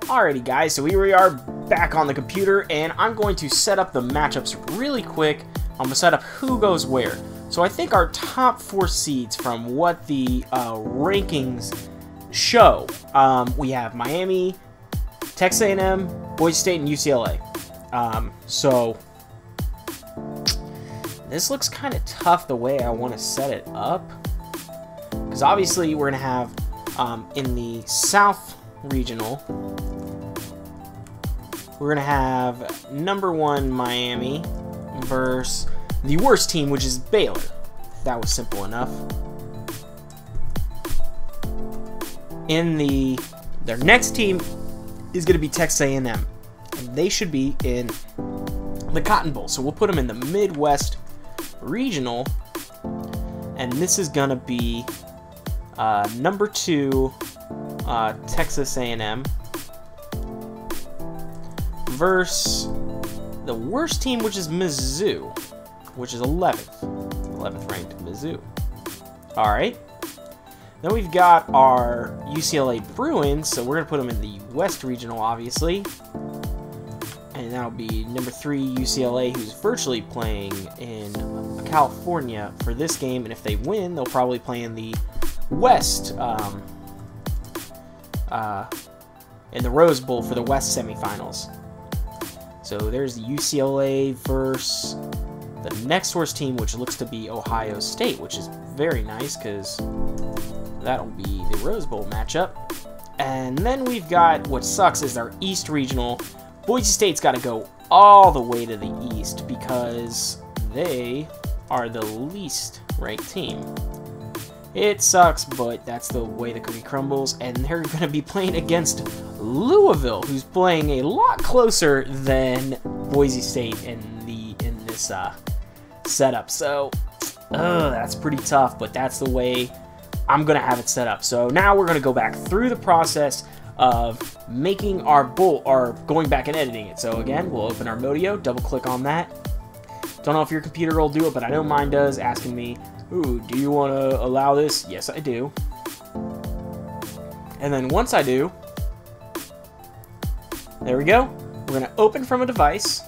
Alrighty guys, so here we are back on the computer, and I'm going to set up the matchups really quick. I'm going to set up who goes where. So I think our top 4 seeds from what the rankings show, we have Miami, Texas A&M, Boise State, and UCLA. So this looks kind of tough the way I want to set it up, because obviously we're going to have in the South Regional, we're going to have #1 Miami versus the worst team, which is Baylor. That was simple enough. In their next team is going to be Texas A&M, and they should be in the Cotton Bowl. So we'll put them in the Midwest Regional, and this is going to be #2 Texas A&M versus the worst team, which is Mizzou, which is 11th ranked Mizzou. Alright, then we've got our UCLA Bruins, so we're going to put them in the West Regional, obviously, and that'll be #3 UCLA, who's virtually playing in California for this game, and if they win, they'll probably play in the West, in the Rose Bowl for the West semifinals. So there's the UCLA versus the next worst team, which looks to be Ohio State, which is very nice because that'll be the Rose Bowl matchup. And then we've got, what sucks is our East Regional. Boise State's got to go all the way to the East because they are the least ranked team. It sucks, but that's the way the cookie crumbles, and they're going to be playing against Louisville, who's playing a lot closer than Boise State in this setup. So, that's pretty tough, but that's the way I'm going to have it set up. So now we're going to go back through the process of making our bowl, or going back and editing it. So again, we'll open our Modo, double-click on that. Don't know if your computer will do it, but I know mine does, asking me, ooh, do you want to allow this? Yes, I do. And then once I do, there we go. We're going to open from a device.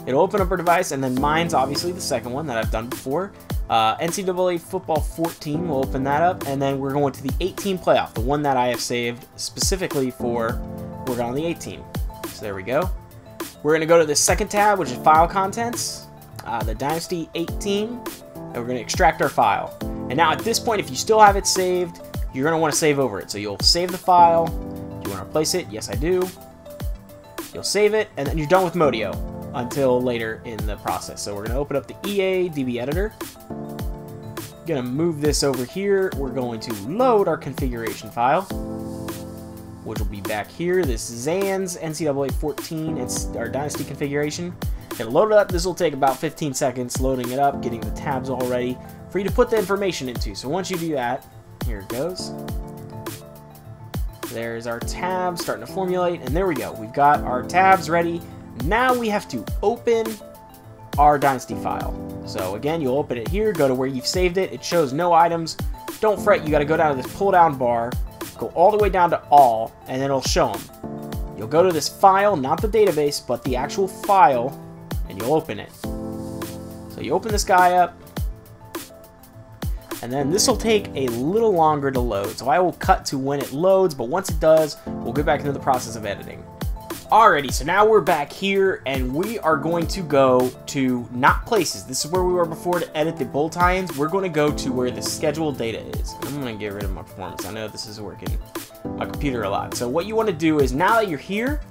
It'll open up our device, and then mine's obviously the second one that I've done before. NCAA Football 14, we'll open that up, and then we're going to the 8-team playoff, the one that I have saved specifically for we're on the 8-team. So there we go. We're going to go to the second tab, which is File Contents, the Dynasty 8-team, and we're going to extract our file. And now at this point, if you still have it saved, you're going to want to save over it. So you'll save the file. Do you want to replace it? Yes, I do. You'll save it, and then you're done with Modo until later in the process. So we're going to open up the EA DB editor. Going to move this over here. We're going to load our configuration file, which will be back here. This is Zan's NCAA 14. It's our Dynasty configuration. Gonna load it up. This will take about 15 seconds loading it up, getting the tabs all ready for you to put the information into. So once you do that, here it goes. There's our tabs starting to formulate, and there we go. We've got our tabs ready. Now we have to open our Dynasty file. So again, you'll open it here, go to where you've saved it. It shows no items. Don't fret, you got to go down to this pull down bar, go all the way down to all, and then it'll show them. You'll go to this file, not the database, but the actual file, and you'll open it. So you open this guy up, and then this will take a little longer to load. So I will cut to when it loads, but once it does, we'll get back into the process of editing. Alrighty, so now we're back here, and we are going to go to not places. This is where we were before to edit the bowl tie-ins. We're going to go to where the scheduled data is. And I'm going to get rid of my performance. I know this is working my computer a lot. So what you want to do is, now that you're here,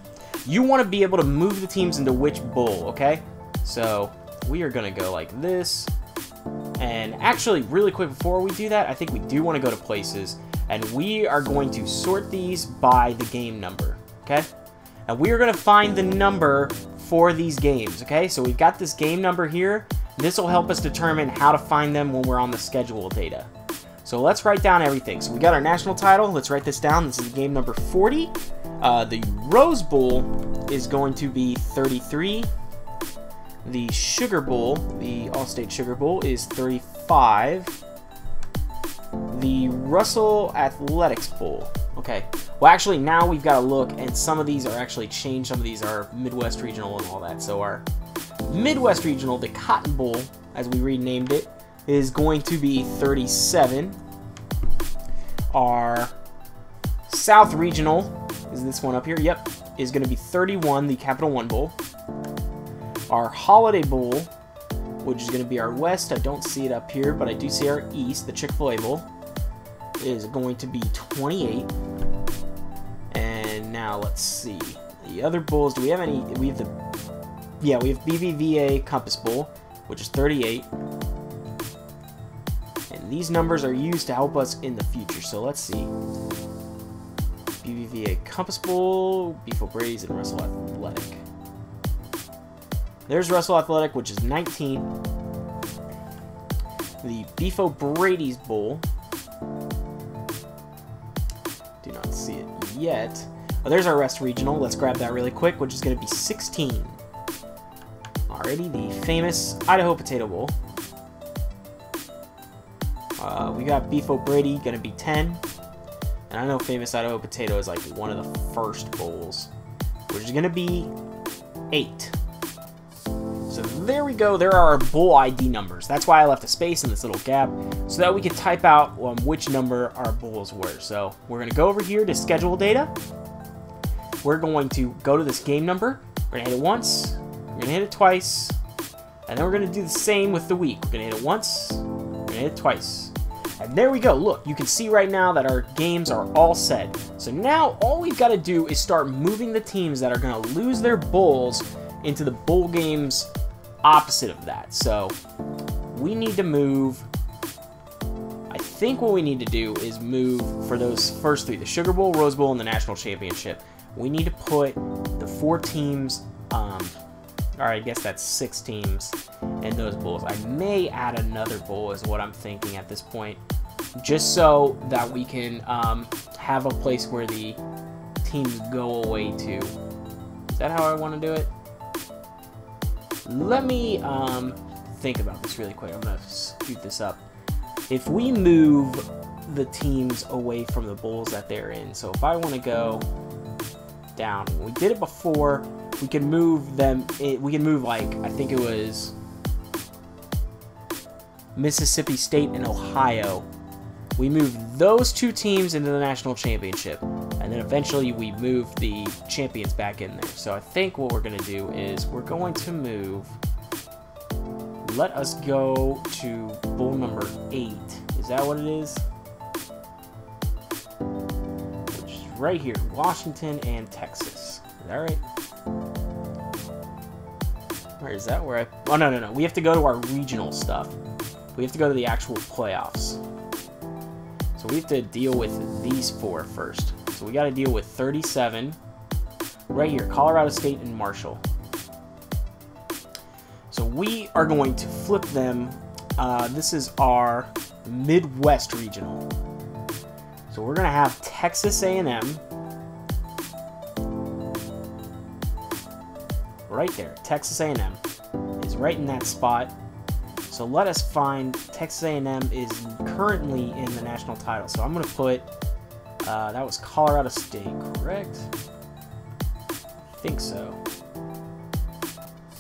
you want to be able to move the teams into which bowl, okay? So we are going to go like this. And actually, really quick before we do that, I think we do want to go to places, and we are going to sort these by the game number, okay? And we are going to find the number for these games, okay? So we've got this game number here. This will help us determine how to find them when we're on the schedule data. So let's write down everything. So we got our national title. Let's write this down. This is game number 40. The Rose Bowl is going to be 33. The Sugar Bowl, the All-State Sugar Bowl, is 35. the Russell Athletics Bowl. Okay. Well, actually, now we've got to look, and some of these are actually changed. Some of these are Midwest Regional and all that. So our Midwest Regional, the Cotton Bowl, as we renamed it, is going to be 37. Our South Regional, is this one up here? Yep, is going to be 31, the Capital One Bowl. Our Holiday Bowl, which is going to be our West, I don't see it up here, but I do see our East, the Chick-fil-A Bowl, is going to be 28. And now let's see. The other bowls, do we have any? We have we have BBVA Compass Bowl, which is 38. And these numbers are used to help us in the future, so let's see. BBVA Compass Bowl, Beef O'Brady's, and Russell Athletic. There's Russell Athletic, which is 19. The Beef O'Brady's Bowl. Do not see it yet. Oh, there's our West Regional. Let's grab that really quick, which is going to be 16. Alrighty, the famous Idaho Potato Bowl. We got Beef O'Brady, going to be 10. And I know famous Idaho Potato is like one of the first bowls, which is going to be 8. So there we go. There are our bowl ID numbers. That's why I left a space in this little gap so that we could type out which number our bowls were. So we're going to go over here to schedule data. We're going to go to this game number. We're going to hit it once. We're going to hit it twice. And then we're going to do the same with the week. We're going to hit it once. We're going to hit it twice. And there we go. Look, you can see right now that our games are all set. So now all we've got to do is start moving the teams that are going to lose their bowls into the bowl games opposite of that. So we need to move. I think what we need to do is move for those first 3, the Sugar Bowl, Rose Bowl, and the National Championship. We need to put the 4 teams, or I guess that's 6 teams in those bowls. I may add another bowl is what I'm thinking at this point, just so that we can have a place where the teams go away to. Is that how I want to do it? Let me think about this really quick. I'm going to scoot this up. If we move the teams away from the bowls that they're in, so if I want to go down, we did it before, we can move them, we can move, like, I think it was Mississippi State and Ohio. We move those 2 teams into the national championship, and then eventually we move the champions back in there. So I think what we're going to do is we're going to move, let us go to bowl number 8. Is that what it is? Which is right here, Washington and Texas. Is that right? Or is that where I... Oh, no. We have to go to our regional stuff. We have to go to the actual playoffs. So we have to deal with these 4 first. So we got to deal with 37. Right here, Colorado State and Marshall. So we are going to flip them. This is our Midwest Regional. So we're going to have Texas A&M. Right there, Texas A&M is right in that spot. So let us find, Texas A&M is currently in the national title. So I'm going to put, that was Colorado State, correct? I think so.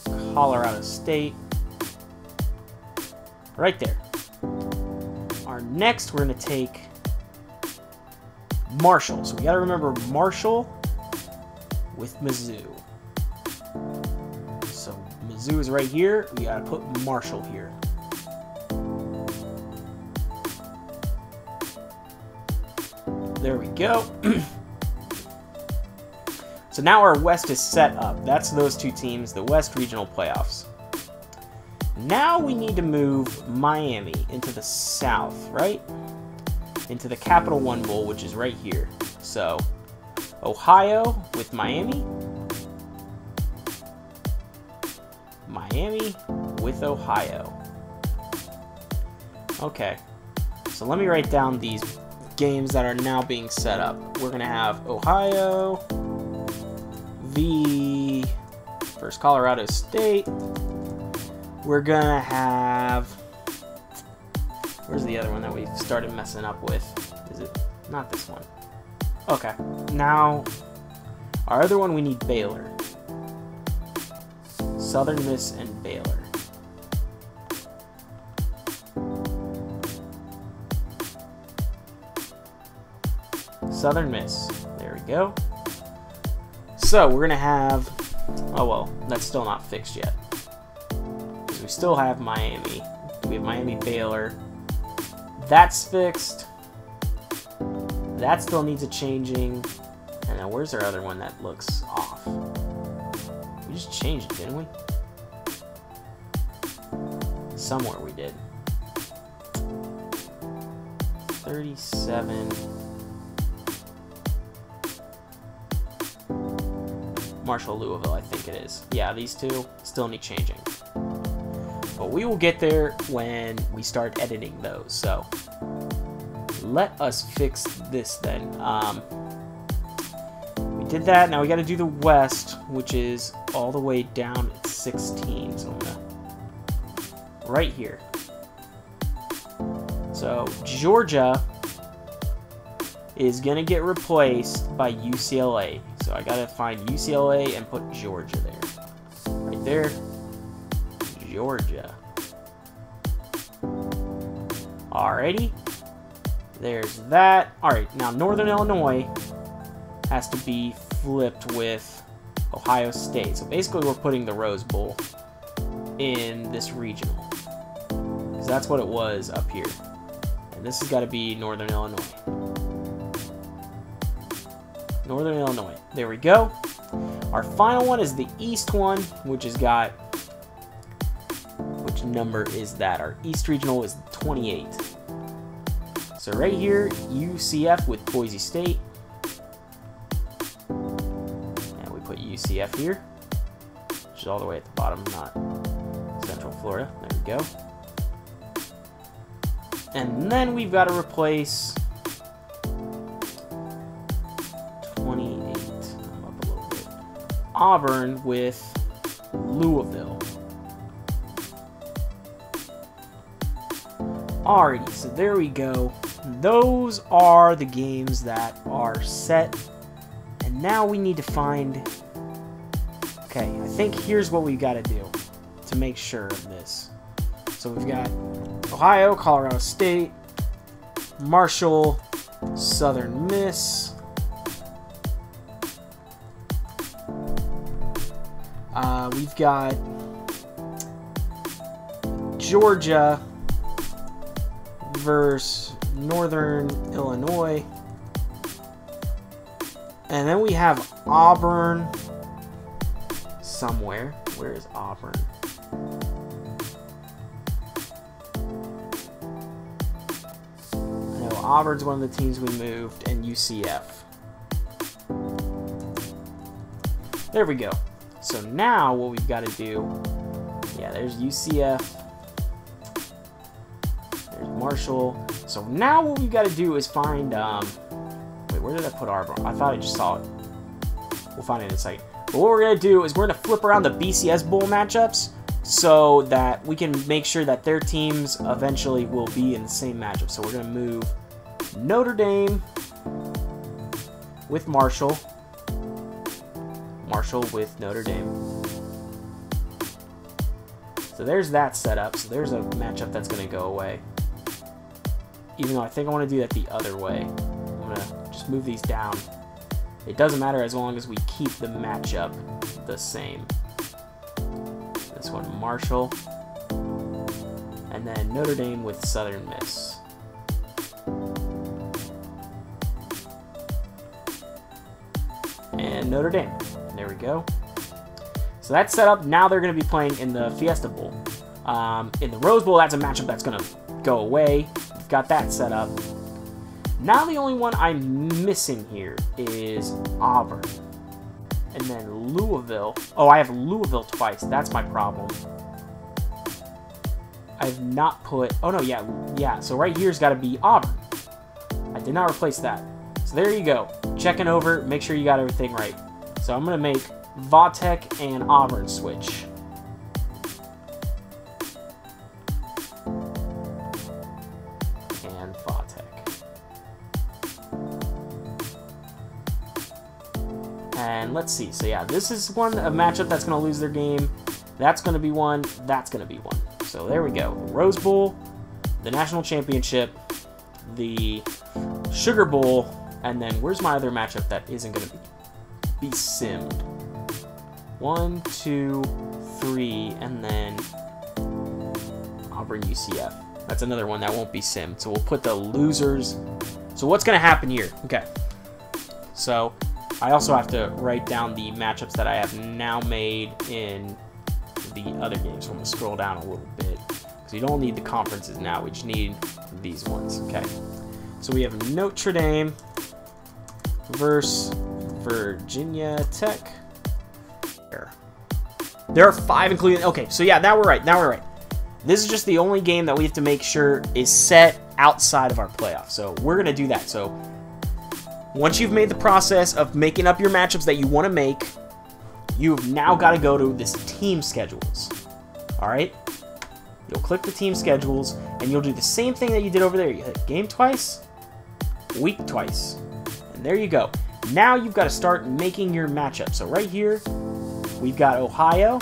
Colorado State. Right there. Our next, we're going to take Marshall. So we got to remember Marshall with Mizzou. So Mizzou is right here. We got to put Marshall here. There we go. So now our West is set up. That's those 2 teams, the West Regional Playoffs. Now we need to move Miami into the South, right? Into the Capital One Bowl, which is right here. So Ohio with Miami. Miami with Ohio. Okay. So let me write down these games that are now being set up. We're going to have Ohio v. First Colorado State. We're going to have Where's the other one that we've started messing up with? Is it not this one? Okay. Now, our other one, we need Baylor. Southern Miss and Baylor. Southern Miss. There we go. So, we're going to have... Oh, well, that's still not fixed yet. Because we still have Miami. We have Miami, Baylor. That's fixed. That still needs a changing. And then where's our other one that looks off? We just changed it, didn't we? Somewhere we did. 37. Marshall, Louisville, I think it is. Yeah, these two still need changing. But we will get there when we start editing those. So let us fix this then. We did that. Now we got to do the West, which is all the way down at 16. So I'm gonna right here. So Georgia is gonna get replaced by UCLA. So I gotta find UCLA and put Georgia there. Right there. Georgia. Alrighty. There's that. Alright, now Northern Illinois has to be flipped with Ohio State. So basically we're putting the Rose Bowl in this regional. Because that's what it was up here. And this has got to be Northern Illinois. Northern Illinois. There we go. Our final one is the East one, which has got... Which number is that? Our East Regional is 28. So right here, UCF with Boise State. And we put UCF here, which is all the way at the bottom, not Central Florida. There we go. And then we've got to replace 28. I'm up a little bit. Auburn with Louisville. Alrighty, so there we go. Those are the games that are set. And now we need to find... Okay, I think here's what we've got to do to make sure of this. So we've got Ohio, Colorado State, Marshall, Southern Miss. We've got Georgia versus Northern Illinois. And then we have Auburn somewhere. Where is Auburn? I know Auburn's one of the teams we moved, and UCF. There we go. So now what we've got to do, yeah, there's UCF. There's Marshall. So now what we've got to do is find, wait, where did I put Auburn? I thought I just saw it. We'll find it in a second. But what we're going to do is we're going to flip around the BCS Bowl matchups so that we can make sure that their teams eventually will be in the same matchup. So we're going to move Notre Dame with Marshall. Marshall with Notre Dame. So there's that setup. So there's a matchup that's going to go away. Even though I think I want to do that the other way. I'm going to just move these down. It doesn't matter as long as we keep the matchup the same. This one, Marshall. And then Notre Dame with Southern Miss. And Notre Dame. There we go. So that's set up. Now they're going to be playing in the Fiesta Bowl. In the Rose Bowl, that's a matchup that's going to go away. We've got that set up. Now the only one I'm missing here is Auburn. And then Louisville. Oh, I have Louisville twice. That's my problem. I have not put... Oh, no, yeah. So right here's got to be Auburn. I did not replace that. So there you go. Checking over. Make sure you got everything right. So I'm going to make Vautech and Auburn switch. And let's see. So yeah, this is a matchup that's going to lose their game. That's going to be one. That's going to be one. So there we go. Rose Bowl, the National Championship, the Sugar Bowl, and then where's my other matchup that isn't going to be simmed? 1, 2, 3, and then Auburn UCF. That's another one that won't be simmed. So we'll put the losers. So what's going to happen here? Okay. So I also have to write down the matchups that I have now made in the other games. So I'm going to scroll down a little bit. Because you don't need the conferences now. We just need these ones. Okay. So we have Notre Dame versus Virginia Tech. There are 5 including... Okay, so yeah, now we're right. Now we're right. This is just the only game that we have to make sure is set outside of our playoff. So we're going to do that. So once you've made the process of making up your matchups that you want to make, you've now got to go to this team schedules. All right? You'll click the team schedules, and you'll do the same thing that you did over there. You hit game twice, week twice. And there you go. Now you've got to start making your matchup. So right here, we've got Ohio.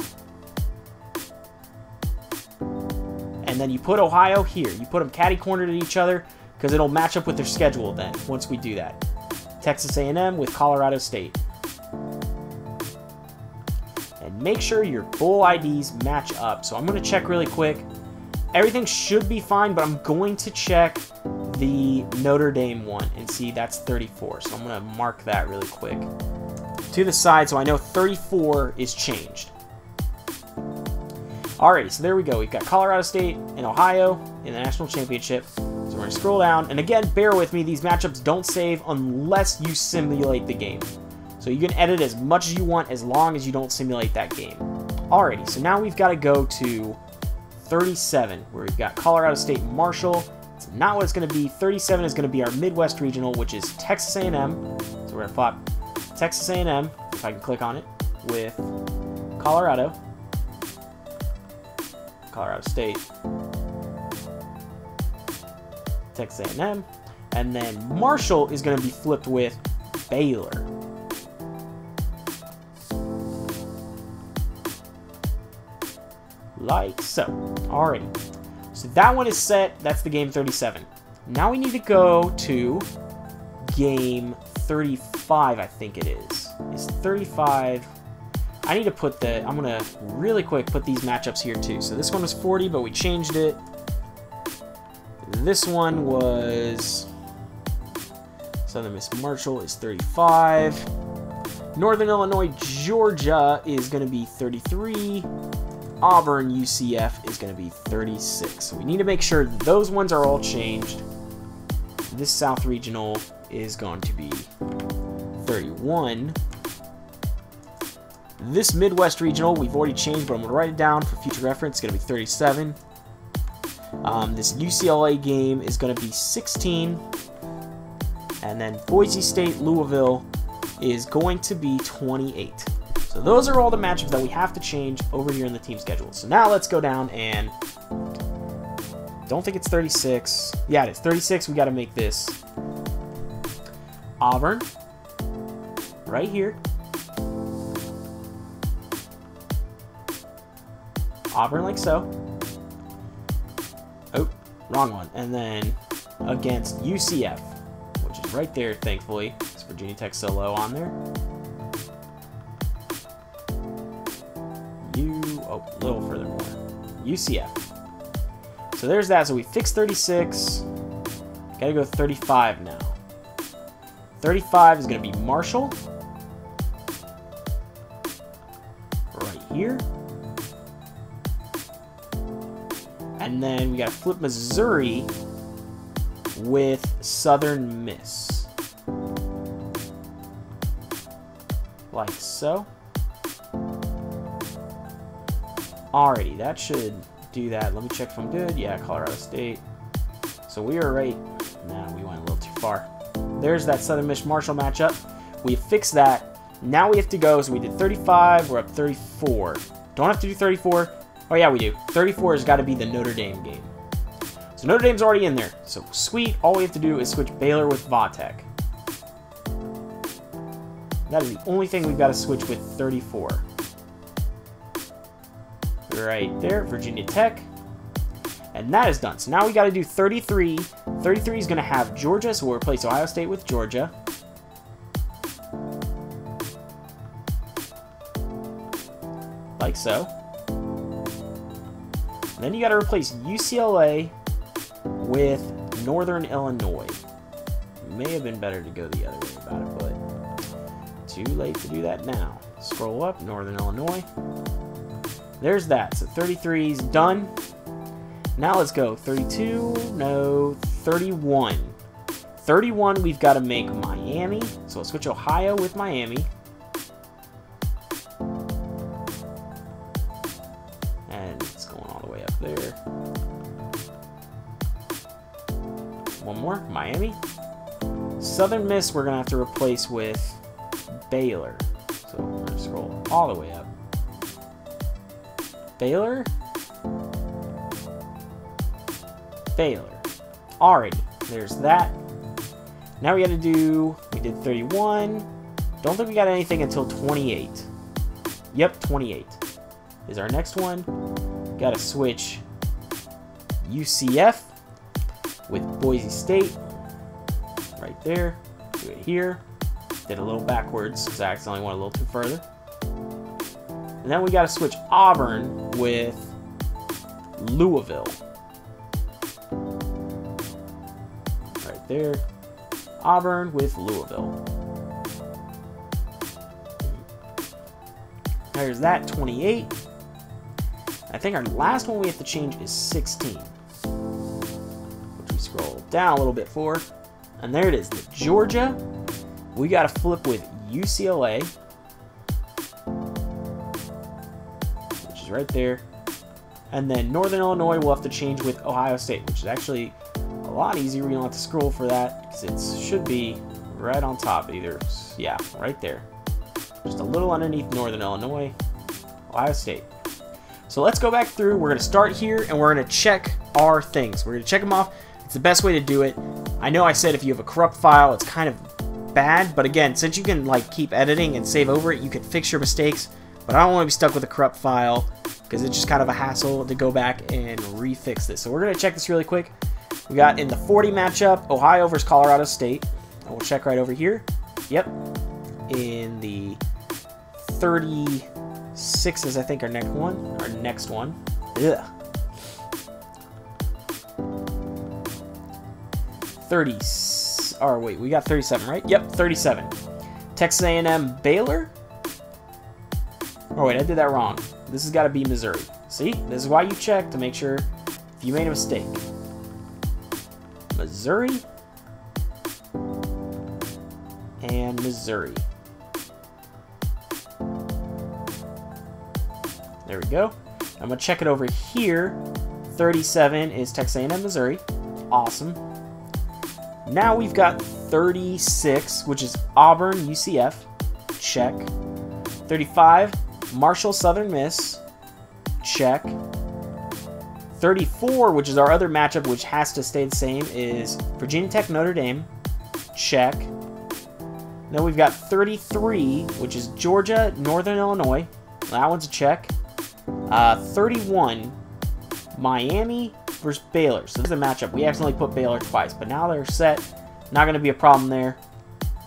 And then you put Ohio here. You put them catty-cornered at each other because it'll match up with their schedule then once we do that. Texas A&M with Colorado State. And make sure your bowl IDs match up. So I'm going to check really quick. Everything should be fine, but I'm going to check the Notre Dame one and see that's 34. So I'm going to mark that really quick to the side so I know 34 is changed. Alrighty, so there we go. We've got Colorado State and Ohio in the national championship. So we're going to scroll down. And again, bear with me. These matchups don't save unless you simulate the game. So you can edit as much as you want as long as you don't simulate that game. Alrighty, so now we've got to go to 37, where we've got Colorado State Marshall. It's not what it's going to be. 37 is going to be our Midwest Regional, which is Texas A&M. So we're going to plot Texas A&M, if I can click on it, with Colorado State, Texas A&M, and then Marshall is going to be flipped with Baylor. Like so. Alrighty. So that one is set. That's the game 37. Now we need to go to game 35, I think it is. It's 35. I need to put the... I'm going to really quick put these matchups here too. So this one was 40, but we changed it. This one was... Southern Miss Marshall is 35. Northern Illinois, Georgia is going to be 33. Auburn, UCF is going to be 36. So we need to make sure those ones are all changed. This South Regional is going to be 31. This Midwest Regional, we've already changed, but I'm going to write it down for future reference. It's going to be 37. This UCLA game is going to be 16. And then Boise State, Louisville is going to be 28. So those are all the matchups that we have to change over here in the team schedule. So now let's go down and... Don't think it's 36. Yeah, it is 36. We got to make this. Auburn. Right here. Auburn like so. Oh, wrong one. And then against UCF, which is right there, thankfully. It's Virginia Tech solo on there. A little further more. UCF. So there's that. So we fixed 36. Gotta go 35 now. 35 is going to be Marshall. Right here. And then we got to flip Missouri with Southern Miss. Like so. Alrighty, that should do that. Let me check if I'm good. Yeah, Colorado State. So we are right. Nah, we went a little too far. There's that Southern Miss Marshall matchup. We fixed that. Now we have to go. So we did 35. We're up 34. Don't have to do 34. Oh, yeah, we do. 34 has got to be the Notre Dame game. So Notre Dame's already in there. So sweet. All we have to do is switch Baylor with Vatech. That is the only thing we've got to switch with 34. Right there, Virginia Tech. And that is done. So now we got to do 33. 33 is going to have Georgia, so we'll replace Ohio State with Georgia. Like so. And then you got to replace UCLA with Northern Illinois. May have been better to go the other way about it, but too late to do that now. Scroll up, Northern Illinois. There's that. So 33 is done. Now let's go. 32, no, 31. 31, we've got to make Miami. So we'll switch Ohio with Miami. And it's going all the way up there. One more, Miami. Southern Miss, we're going to have to replace with Baylor. So we're going to scroll all the way up. Baylor. Baylor. Alrighty, there's that. Now we got to do, we did 31. Don't think we got anything until 28. Yep, 28 is our next one. Got to switch UCF with Boise State. Right there. Do it here. Did a little backwards because I accidentally went a little too further. And then we got to switch Auburn with Louisville. Right there. Auburn with Louisville. There's that, 28. I think our last one we have to change is 16. Which we scroll down a little bit for. And there it is, the Georgia. We got to flip with UCLA. Which is right there. And then Northern Illinois we'll have to change with Ohio State, which is actually a lot easier. We don't have to scroll for that because it should be right on top either. Yeah, right there. Just a little underneath Northern Illinois, Ohio State. So let's go back through. We're going to start here and we're going to check our things. We're going to check them off. It's the best way to do it. I know I said if you have a corrupt file, it's kind of bad, but again, since you can like keep editing and save over it, you can fix your mistakes. But I don't want to be stuck with a corrupt file because it's just kind of a hassle to go back and refix this. So we're going to check this really quick. We got in the 40 matchup, Ohio versus Colorado State. And we'll check right over here. Yep. In the 36 is I think our next one. Ugh. 30. Or wait, we got 37, right? Yep, 37. Texas A&M Baylor. Oh wait, I did that wrong. This has got to be Missouri. See, this is why you check to make sure if you made a mistake. Missouri and Missouri. There we go. I'm gonna check it over here. 37 is Texas A&M Missouri. Awesome. Now we've got 36, which is Auburn UCF. Check. 35, Marshall Southern Miss. Check. 34, which is our other matchup, which has to stay the same, is Virginia Tech Notre Dame. Check. Then we've got 33, which is Georgia Northern Illinois. That one's a check. 31, Miami versus Baylor. So this is a matchup. We accidentally put Baylor twice, but now they're set. Not going to be a problem there.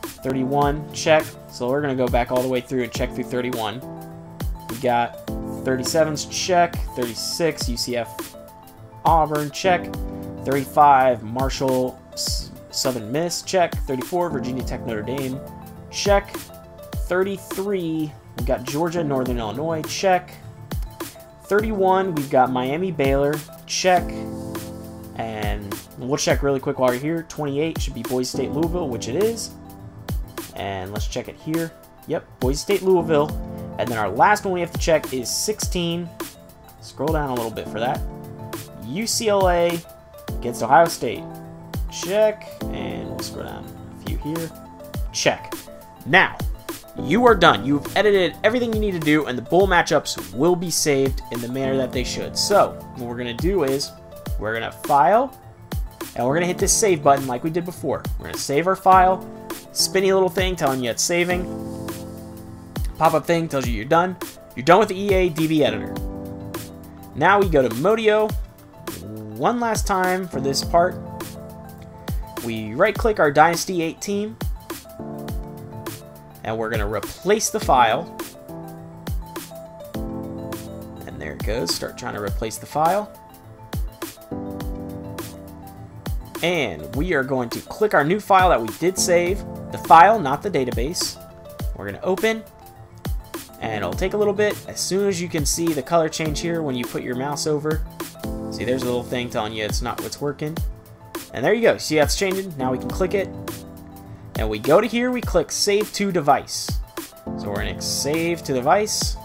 31, check. So we're going to go back all the way through and check through 31. We got 37's check. 36, UCF Auburn, check. 35, Marshall Southern Miss, check. 34, Virginia Tech Notre Dame, check. 33, we've got Georgia Northern Illinois, check. 31, we've got Miami Baylor, check. And we'll check really quick while you're here. 28 should be Boise State Louisville, which it is. And let's check it here. Yep, Boise State Louisville. And then our last one we have to check is 16. Scroll down a little bit for that. UCLA against Ohio State. Check. And we'll scroll down a few here. Check. Now, you are done. You've edited everything you need to do, and the bowl matchups will be saved in the manner that they should. So, what we're going to do is, we're going to file, and we're going to hit this save button like we did before. We're going to save our file, spinny little thing telling you it's saving. pop-up thing tells you you're done. You're done with the EA DB editor. Now we go to Modo one last time for this part. We right-click our Dynasty 8 team, and we're going to replace the file. And there it goes. Start trying to replace the file. And we are going to click our new file that we did save. The file, not the database. We're going to open, and it'll take a little bit. As soon as you can see the color change here when you put your mouse over. See, there's a little thing telling you it's not what's working. And there you go. See how it's changing? Now we can click it. And we go to here, we click Save to Device. So we're going to save to device.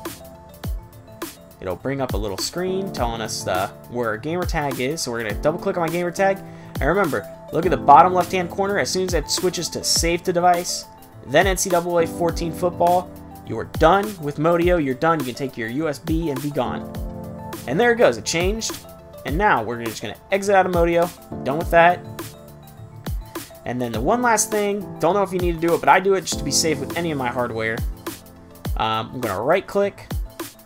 It'll bring up a little screen telling us where our gamer tag is. So we're going to double click on my gamer tag. And remember, look at the bottom left hand corner. As soon as it switches to Save to Device, then NCAA 14 Football, you are done with Modo. You're done. You can take your USB and be gone. And there it goes. It changed. And now we're just going to exit out of Modo. Done with that. And then the one last thing, don't know if you need to do it, but I do it just to be safe with any of my hardware. I'm going to right click.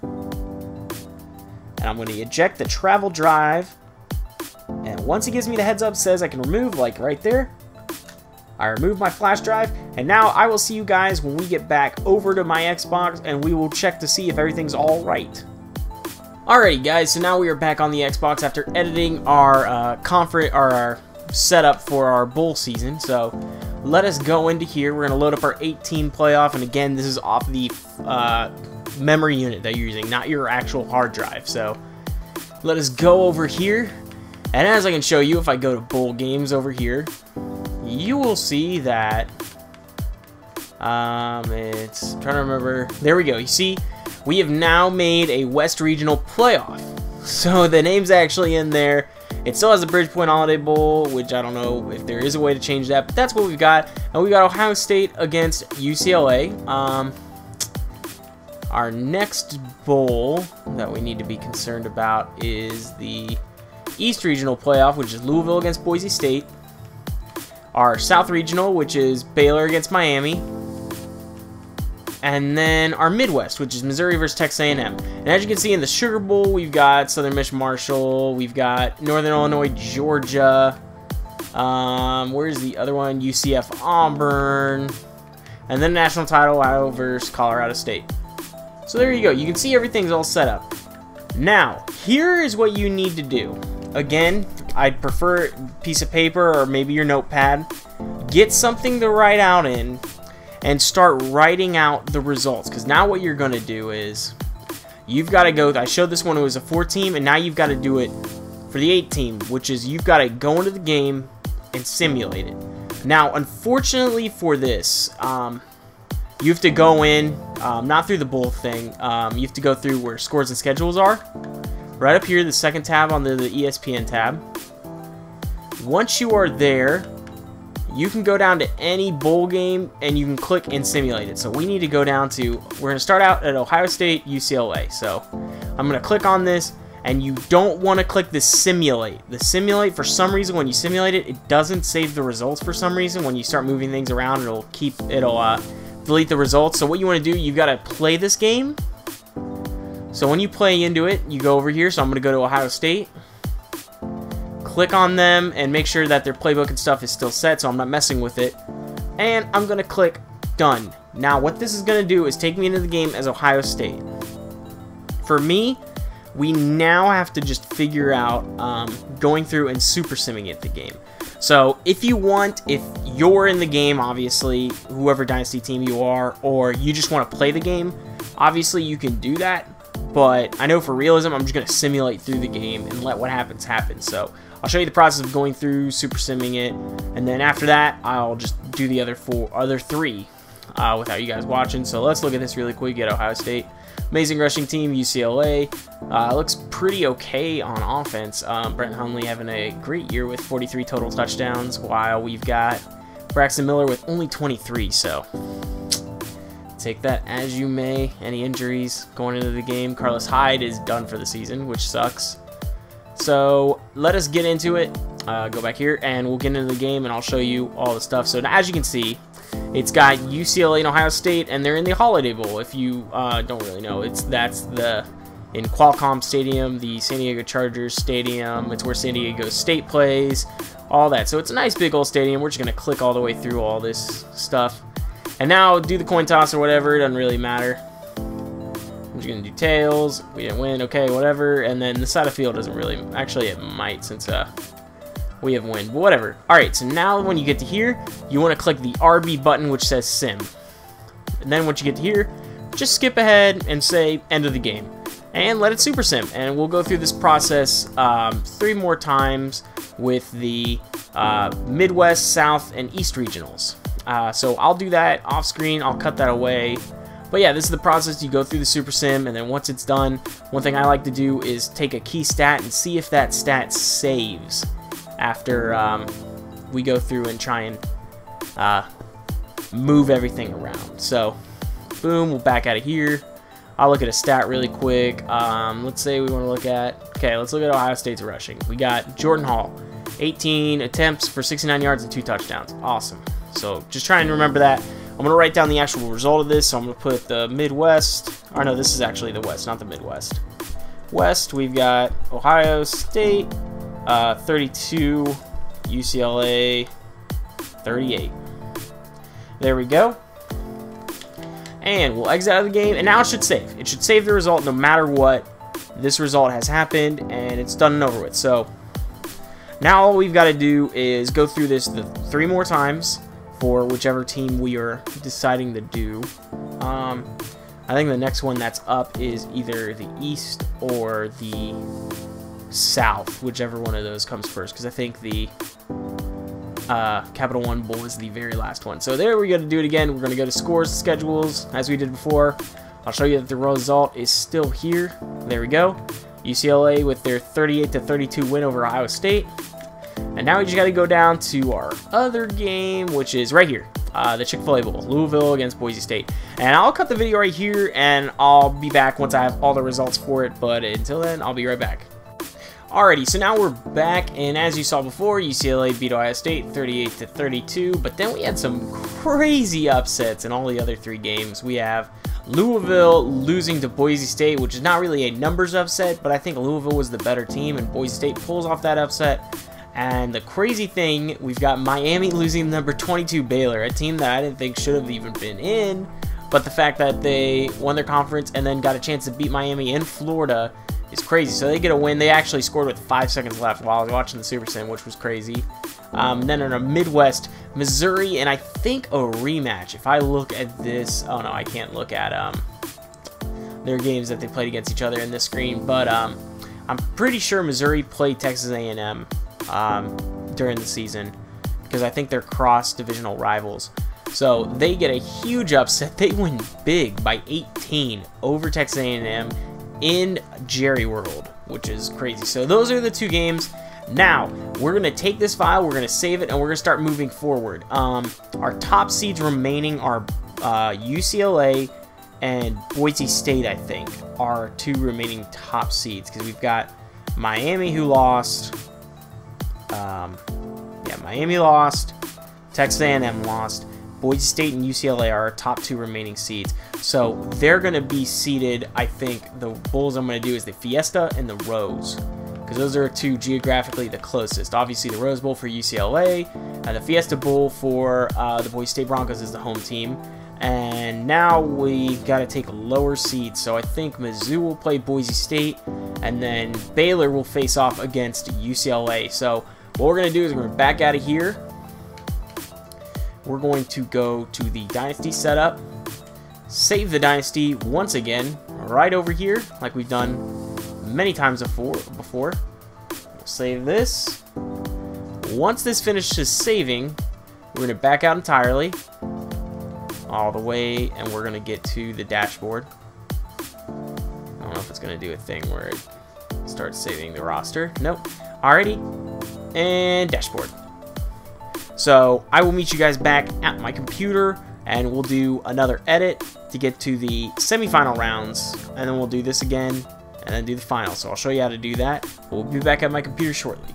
And I'm going to eject the travel drive. And once it gives me the heads up, says I can remove, like right there. I remove my flash drive, and now I will see you guys when we get back over to my Xbox, and we will check to see if everything's all right. Alrighty guys, so now we are back on the Xbox after editing our our setup for our bowl season. So let us go into here. We're going to load up our 8-team playoff, and again, this is off the memory unit that you're using, not your actual hard drive. So let us go over here, and as I can show you, if I go to bowl games over here, you will see that it's trying to remember. There we go. You see, we have now made a West Regional playoff. So the name's actually in there. It still has a Bridgepoint Holiday Bowl, which I don't know if there is a way to change that, but that's what we've got. And we got Ohio State against UCLA. Our next bowl that we need to be concerned about is the East Regional playoff, which is Louisville against Boise State. Our South Regional, which is Baylor against Miami. And then our Midwest, which is Missouri versus Texas A&M. And as you can see in the Sugar Bowl, we've got Southern Miss Marshall, we've got Northern Illinois, Georgia. Where's the other one? UCF Auburn. And then national title, Ohio versus Colorado State. So there you go. You can see everything's all set up. Now, here is what you need to do. Again, I'd prefer a piece of paper or maybe your notepad. Get something to write out in and start writing out the results. Because now what you're going to do is you've got to go. I showed this one, it was a 4-team, and now you've got to do it for the 8-team, which is you've got to go into the game and simulate it. Now, unfortunately for this, you have to go in, not through the bowl thing, you have to go through where scores and schedules are. Right up here, the second tab on the ESPN tab. Once you are there, you can go down to any bowl game and you can click and simulate it. So we need to go down to, we're going to start out at Ohio State, UCLA. So I'm going to click on this, and you don't want to click the simulate. The simulate, for some reason, when you simulate it, it doesn't save the results for some reason. When you start moving things around, it'll delete the results. So what you want to do, you've got to play this game. So when you play into it, you go over here. So I'm going to go to Ohio State. Click on them and make sure that their playbook and stuff is still set, so I'm not messing with it. And I'm going to click Done. Now what this is going to do is take me into the game as Ohio State. For me, we now have to just figure out going through and super simming it the game. So if you want, if you're in the game, obviously, whoever dynasty team you are, or you just want to play the game, obviously you can do that. But I know for realism, I'm just going to simulate through the game and let what happens happen. So I'll show you the process of going through, super simming it, and then after that, I'll just do the other three without you guys watching. So let's look at this really quick. Get Ohio State. Amazing rushing team, UCLA. Looks pretty okay on offense. Brent Hundley having a great year with 43 total touchdowns, while we've got Braxton Miller with only 23. So take that as you may. Any injuries going into the game. Carlos Hyde is done for the season, which sucks. So let us get into it. Go back here and we'll get into the game and I'll show you all the stuff. So now, as you can see, It's got UCLA and Ohio State, and they're in the Holiday Bowl. If you don't really know, that's in Qualcomm Stadium, the San Diego Chargers Stadium. It's where San Diego State plays, all that. So it's a nice big old stadium. We're just going to click all the way through all this stuff. And now do the coin toss or whatever. It doesn't really matter. I'm just going to do tails. We didn't win. Okay, whatever. And then the side of field doesn't really... Actually, it might since we have win. But whatever. Alright, so now when you get to here, you want to click the RB button, which says sim. And then once you get to here, just skip ahead and say end of the game. And let it super sim. And we'll go through this process 3 more times with the Midwest, South, and East regionals. So I'll do that off screen. I'll cut that away. But yeah, this is the process. You go through the super sim, and then once it's done, one thing I like to do is take a key stat and see if that stat saves after we go through and try and move everything around. So boom, we'll back out of here. I'll look at a stat really quick. Let's say we want to look at, okay, let's look at Ohio State's rushing. We got Jordan Hall, 18 attempts for 69 yards and 2 touchdowns. Awesome. So just try and remember that. I'm going to write down the actual result of this. So I'm going to put the Midwest, or no, this is actually the West, not the Midwest. West, we've got Ohio State, 32, UCLA, 38. There we go. And we'll exit out of the game, and now it should save. It should save the result no matter what. This result has happened, and it's done and over with. So now all we've got to do is go through this 3 more times for whichever team we are deciding to do. I think the next one that's up is either the East or the South, whichever one of those comes first, because I think the Capital One Bowl is the very last one. So there we're going to do it again. We're going to go to scores, schedules, as we did before. I'll show you that the result is still here. There we go. UCLA with their 38-32 win over Ohio State. And now we just got to go down to our other game, which is right here, the Chick-fil-A Bowl, Louisville against Boise State. And I'll cut the video right here, and I'll be back once I have all the results for it. But until then, I'll be right back. Alrighty, so now we're back, and as you saw before, UCLA beat Ohio State 38-32, but then we had some crazy upsets in all the other 3 games. We have Louisville losing to Boise State, which is not really a numbers upset, but I think Louisville was the better team, and Boise State pulls off that upset. And the crazy thing, we've got Miami losing number 22 Baylor, a team that I didn't think should have even been in, but the fact that they won their conference and then got a chance to beat Miami in Florida is crazy. So they get a win. They actually scored with 5 seconds left while I was watching the Super Sim, which was crazy. Then in a Midwest, Missouri, and I think a rematch. If I look at this, oh no, I can't look at their games that they played against each other in this screen, but I'm pretty sure Missouri played Texas A&M during the season, because I think they're cross-divisional rivals. So they get a huge upset. They win big by 18 over Texas A&M in Jerry World, which is crazy. So those are the 2 games. Now we're gonna take this file, we're gonna save it, and we're gonna start moving forward. Our top seeds remaining are UCLA and Boise State, I think, are 2 remaining top seeds, because we've got Miami, who lost. Miami lost, Texas A&M lost, Boise State and UCLA are our top 2 remaining seeds. So they're going to be seeded, I think, the bowls I'm going to do is the Fiesta and the Rose, because those are 2 geographically the closest. Obviously the Rose Bowl for UCLA, and the Fiesta Bowl for the Boise State Broncos is the home team. And now we got to take lower seeds, so I think Mizzou will play Boise State, and then Baylor will face off against UCLA. So what we're going to do is we're going to back out of here. We're going to go to the Dynasty setup, save the Dynasty once again, right over here, like we've done many times before. We'll save this. Once this finishes saving, we're going to back out entirely, all the way, and we're going to get to the dashboard. I don't know if it's going to do a thing where it starts saving the roster. Nope. Alrighty. And dashboard. So I will meet you guys back at my computer, and we'll do another edit to get to the semifinal rounds, and then we'll do this again, and then do the final. So I'll show you how to do that. We'll be back at my computer shortly.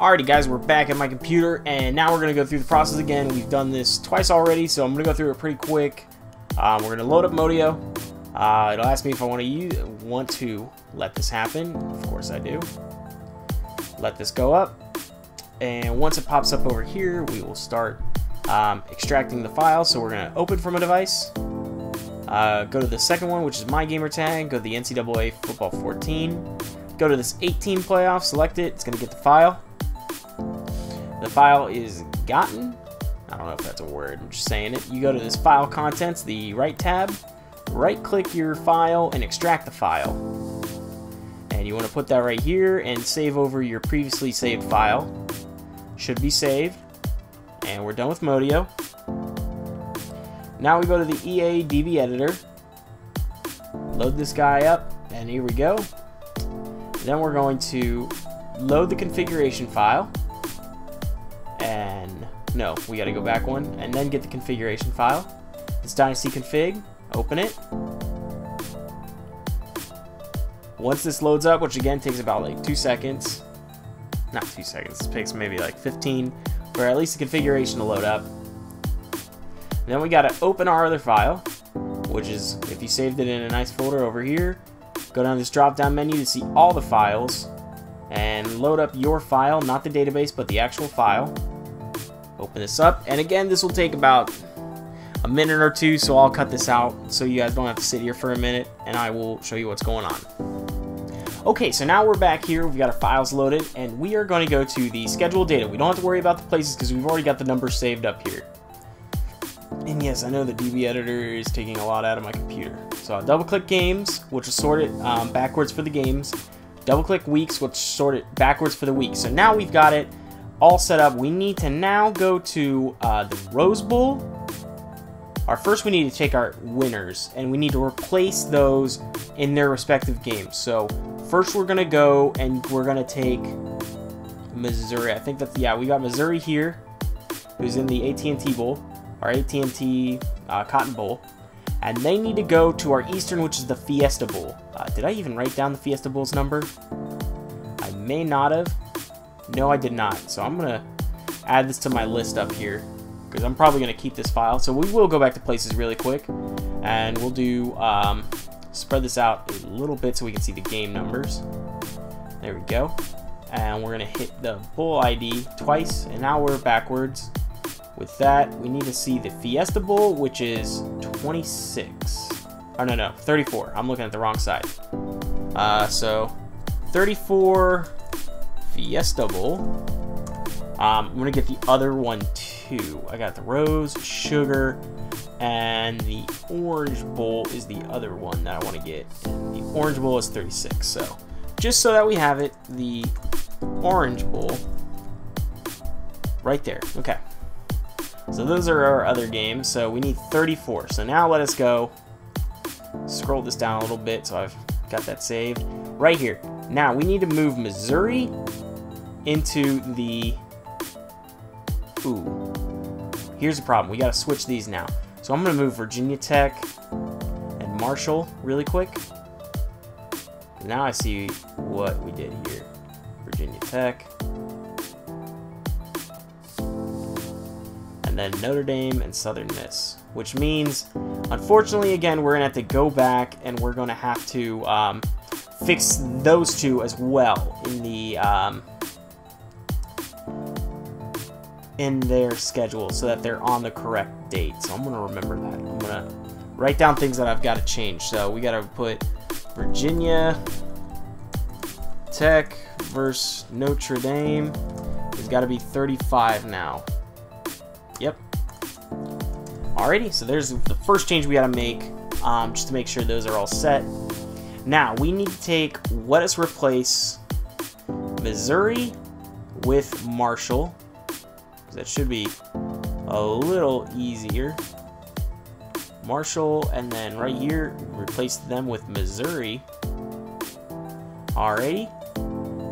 Alrighty guys, we're back at my computer, and now we're going to go through the process again. We've done this twice already, so I'm going to go through it pretty quick. We're going to load up Modo. It'll ask me if I want to let this happen. Of course I do. Let this go up, and once it pops up over here, we will start extracting the file. So we're going to open from a device, go to the second one, which is my gamer tag, go to the NCAA Football 14, go to this 18 playoff, select it, it's going to get the file. The file is gotten. I don't know if that's a word, I'm just saying it. You go to this file contents, the right tab, right click your file and extract the file. And you want to put that right here and save over your previously saved file. Should be saved. And we're done with Modo. Now we go to the EA DB editor, load this guy up, and here we go. Then we're going to load the configuration file. And no, we got to go back one and then get the configuration file. It's Dynasty config, open it. Once this loads up, which again takes about like 2 seconds, not 2 seconds, it takes maybe like 15 for at least the configuration to load up. Then we got to open our other file, which is, if you saved it in a nice folder over here, go down this drop down menu to see all the files and load up your file, not the database but the actual file. Open this up, and again this will take about a minute or two, so I'll cut this out so you guys don't have to sit here for a minute, and I will show you what's going on. Okay, so now we're back here, we've got our files loaded, and we are going to go to the scheduled data. We don't have to worry about the places because we've already got the numbers saved up here. And yes, I know the DB editor is taking a lot out of my computer. So I'll double click games, which will sort it backwards for the games. Double click weeks, which will sort it backwards for the weeks. So now we've got it all set up. We need to now go to the Rose Bowl. First we need to take our winners, and we need to replace those in their respective games. So first we're going to go and we're going to take Missouri. I think that's, yeah, we got Missouri here, who's in the AT&T Bowl, our AT&T Cotton Bowl. And they need to go to our Eastern, which is the Fiesta Bowl. Did I even write down the Fiesta Bowl's number? I may not have. No, I did not. So I'm going to add this to my list up here, because I'm probably going to keep this file. So we will go back to places really quick, and we'll do spread this out a little bit so we can see the game numbers. There we go. And we're going to hit the bowl ID twice, and now we're backwards. With that, we need to see the Fiesta Bowl, which is 26. Oh, no, 34. I'm looking at the wrong side. So 34 Fiesta Bowl. I'm going to get the other one too. I got the Rose, Sugar, and the Orange Bowl is the other one that I want to get. And the Orange Bowl is 36. So just so that we have it, the Orange Bowl right there. Okay. So those are our other games. So we need 34. So now let us go. Scroll this down a little bit so I've got that saved. Right here. Now we need to move Missouri into the... Ooh. Here's the problem. We got to switch these now. So I'm going to move Virginia Tech and Marshall really quick. Now I see what we did here. Virginia Tech. And then Notre Dame and Southern Miss, which means, unfortunately, again, we're going to have to go back and we're going to have to fix those two as well in their schedule so that they're on the correct date. So I'm going to remember that. I'm going to write down things that I've got to change. So we got to put Virginia Tech versus Notre Dame. It's got to be 35 now. Yep. Alrighty, so there's the first change we got to make, just to make sure those are all set. Now, we need to let us replace Missouri with Marshall. That should be a little easier. Marshall, and then right here, replace them with Missouri. Alrighty.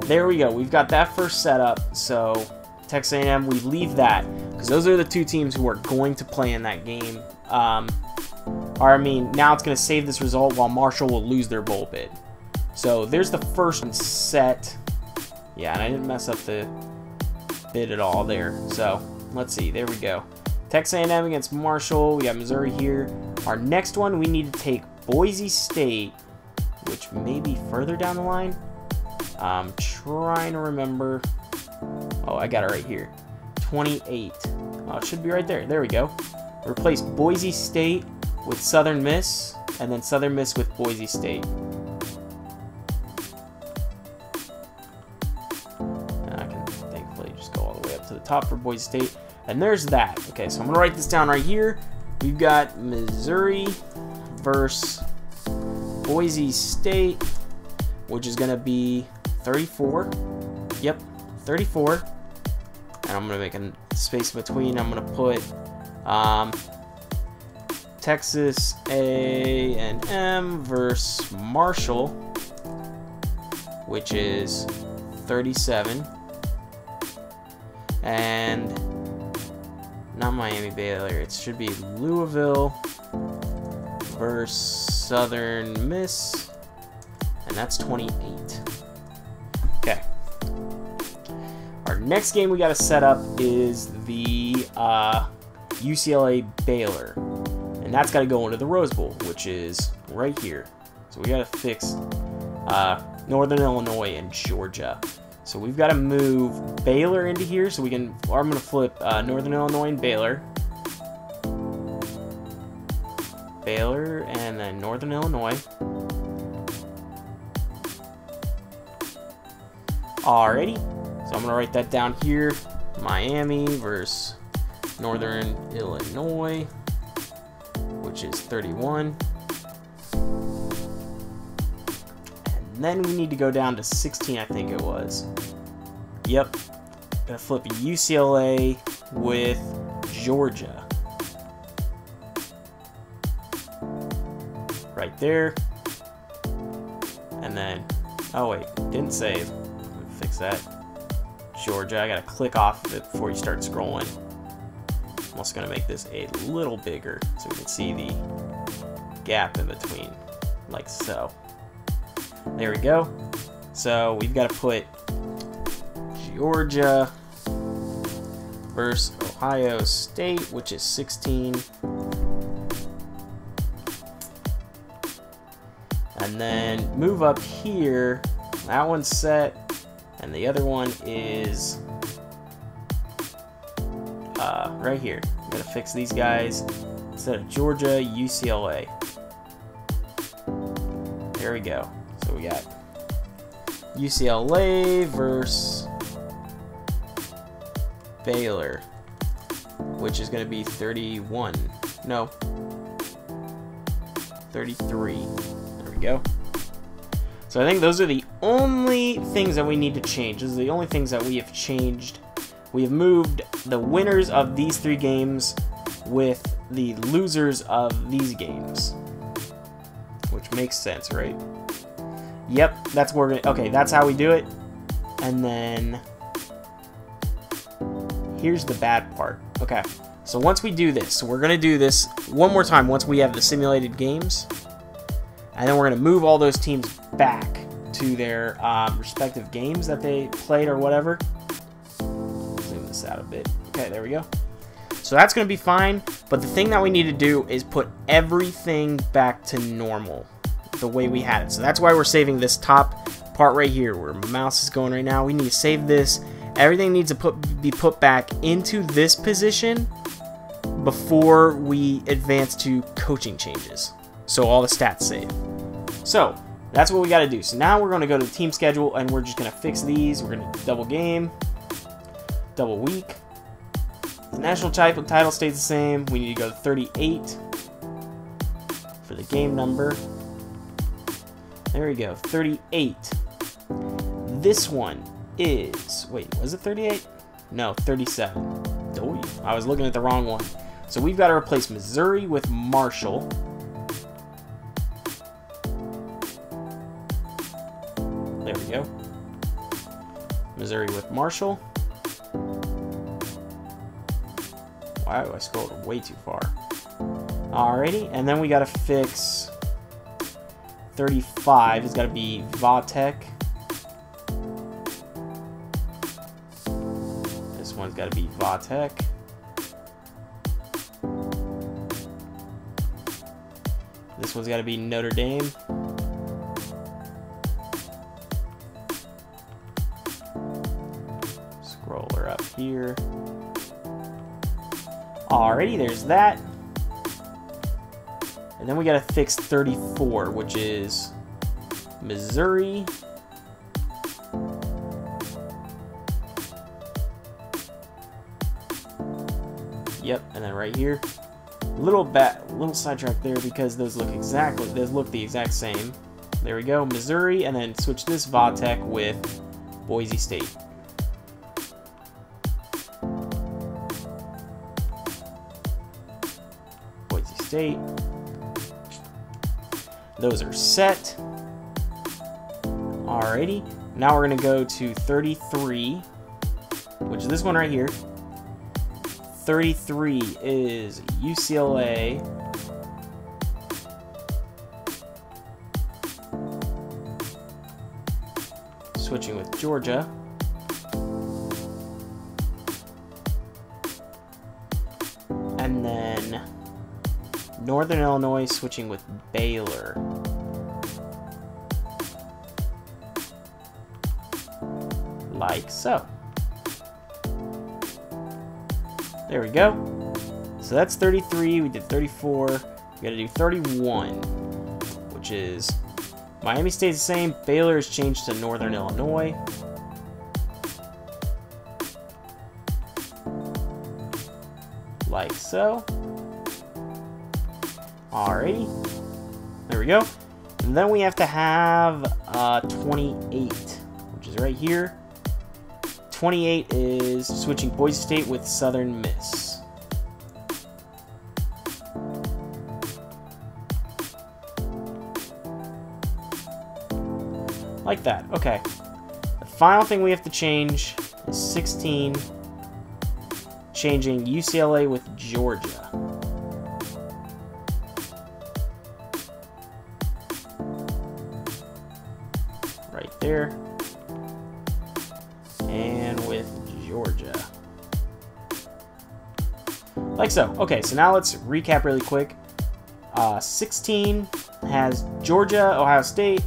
There we go. We've got that first set up. So, Texas A&M, we leave that, because those are the two teams who are going to play in that game. Or, I mean, now it's going to save this result while Marshall will lose their bowl bid. So, there's the first set. Yeah, and I didn't mess up the bit at all there. So let's see. There we go. Texas A&M against Marshall. We got Missouri here. Our next one, we need to take Boise State, which may be further down the line. I'm trying to remember. Oh, I got it right here. 28. Oh, it should be right there. There we go. Replace Boise State with Southern Miss, and then Southern Miss with Boise State. And I can thankfully just go all the way up to the top for Boise State. And there's that. Okay, so I'm going to write this down right here. We've got Missouri versus Boise State, which is going to be 34. Yep, 34. And I'm going to make a space between. I'm going to put Texas A&M versus Marshall, which is 37. And not Miami Baylor. It should be Louisville versus Southern Miss, and that's 28. Okay. Our next game we got to set up is the UCLA Baylor, and that's got to go into the Rose Bowl, which is right here. So we got to fix Northern Illinois and Georgia. So we've got to move Baylor into here, so we can. Or I'm going to flip Northern Illinois and Baylor, and then Northern Illinois. Alrighty, so I'm going to write that down here. Miami versus Northern Illinois, which is 31. And then we need to go down to 16, I think it was. Yep. Gonna flip UCLA with Georgia. Right there. And then, oh wait, didn't save. Let me fix that. Georgia, I gotta click off of it before you start scrolling. I'm also gonna make this a little bigger so we can see the gap in between, like so. There we go. So we've got to put Georgia versus Ohio State, which is 16. And then move up here. That one's set. And the other one is right here. I'm going to fix these guys. Instead of Georgia, UCLA. There we go. So we got UCLA versus Baylor, which is going to be 31. No, 33. There we go. So I think those are the only things that we need to change. Those are the only things that we have changed. We have moved the winners of these 3 games with the losers of these games, which makes sense, right? Yep, that's where we're gonna, okay, that's how we do it. And then here's the bad part. Okay, so once we do this, so we're gonna do this one more time once we have the simulated games, and then we're gonna move all those teams back to their respective games that they played or whatever. Zoom this out a bit. Okay, there we go. So that's gonna be fine, but the thing that we need to do is put everything back to normal, the way we had it. So that's why we're saving this top part right here where my mouse is going right now. We need to save this. Everything needs to be put back into this position before we advance to coaching changes, so all the stats save. So that's what we got to do. So now we're going to go to the team schedule and we're just going to fix these. We're going to double game, double week. The national title stays the same. We need to go to 38 for the game number. There we go, 38. This one is, wait, was it 38? No, 37. Oh, I was looking at the wrong one. So we've got to replace Missouri with Marshall. There we go. Missouri with Marshall. Wow, I scrolled way too far. Alrighty, and then we got to fix 35. It's got to be Vatek. As one's got to be Vatek. This one's got to be Notre Dame. Scroller up here. Alrighty, there's that. And then we got to fix 34, which is Missouri. Yep, and then right here, little sidetrack there because those look the exact same. There we go, Missouri, and then switch this Vatek with Boise State. Boise State. Those are set. Alrighty, now we're gonna go to 33, which is this one right here. 33 is UCLA. Switching with Georgia. And then Northern Illinois switching with Baylor. Like so. There we go. So that's 33. We did 34. We gotta do 31, which is Miami stays the same. Baylor is changed to Northern Illinois. Like so. Alrighty. There we go. And then we have to have 28, which is right here. 28 is switching Boise State with Southern Miss. Like that. Okay. The final thing we have to change is 16, changing UCLA with Georgia. Right there. And with Georgia. Like so. Okay, so now let's recap really quick. 16 has Georgia, Ohio State.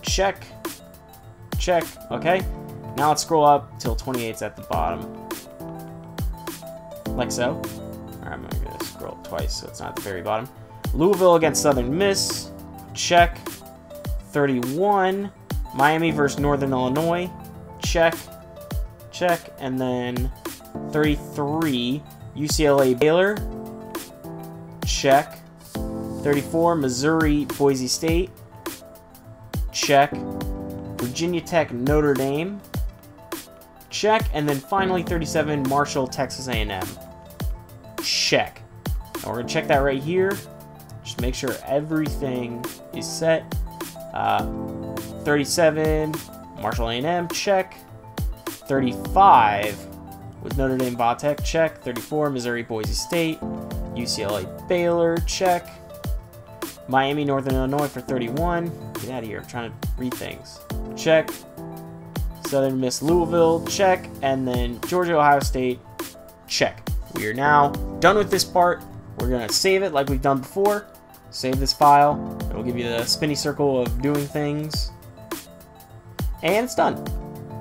Check. Check. Okay. Now let's scroll up till 28's at the bottom. Like so. Alright, I'm going to scroll twice so it's not at the very bottom. Louisville against Southern Miss. Check. 31. Miami versus Northern Illinois. Check. Check. And then 33. UCLA Baylor. Check. 34. Missouri Boise State. Check. Virginia Tech Notre Dame. Check. And then finally 37. Marshall Texas A&M. Check. And we're going to check that right here. Just make sure everything is set. 37. Marshall A&M. Check. 35 with Notre Dame Vatek. Check. 34. Missouri Boise State. UCLA Baylor. Check. Miami Northern Illinois for 31. Get out of here. I'm trying to read things. Check. Southern Miss Louisville. Check. And then Georgia Ohio State. Check. We are now done with this part. We're going to save it like we've done before. Save this file. It will give you the spinny circle of doing things. And it's done.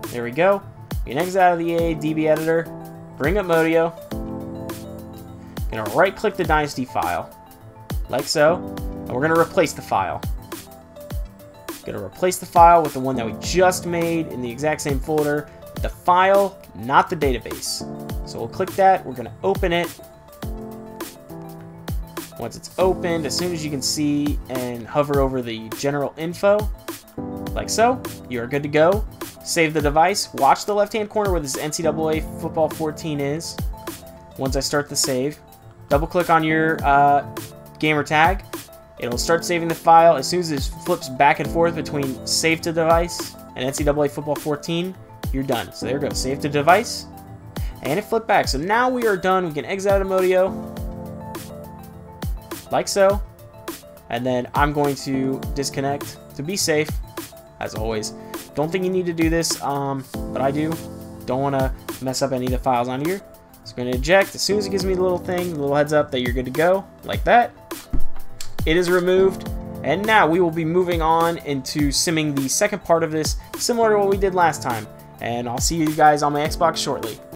There we go. You can exit out of the DB editor. Bring up Modo. Going to right click the Dynasty file. Like so. And we're going to replace the file. Going to replace the file with the one that we just made in the exact same folder. The file, not the database. So we'll click that. We're going to open it. Once it's opened, as soon as you can see and hover over the general info, like so, you are good to go. Save the device. Watch the left-hand corner where this NCAA Football 14 is. Once I start the save, double-click on your gamer tag. It'll start saving the file. As soon as it flips back and forth between save to device and NCAA Football 14, you're done. So there we go. Save to device. And it flipped back. So now we are done. We can exit out of Modo. Like so. And then I'm going to disconnect to be safe. As always. Don't think you need to do this, but I do. Don't want to mess up any of the files on here. It's going to eject as soon as it gives me the little thing, the little heads up that you're good to go, like that. It is removed, and now we will be moving on into simming the second part of this, similar to what we did last time. And I'll see you guys on my Xbox shortly.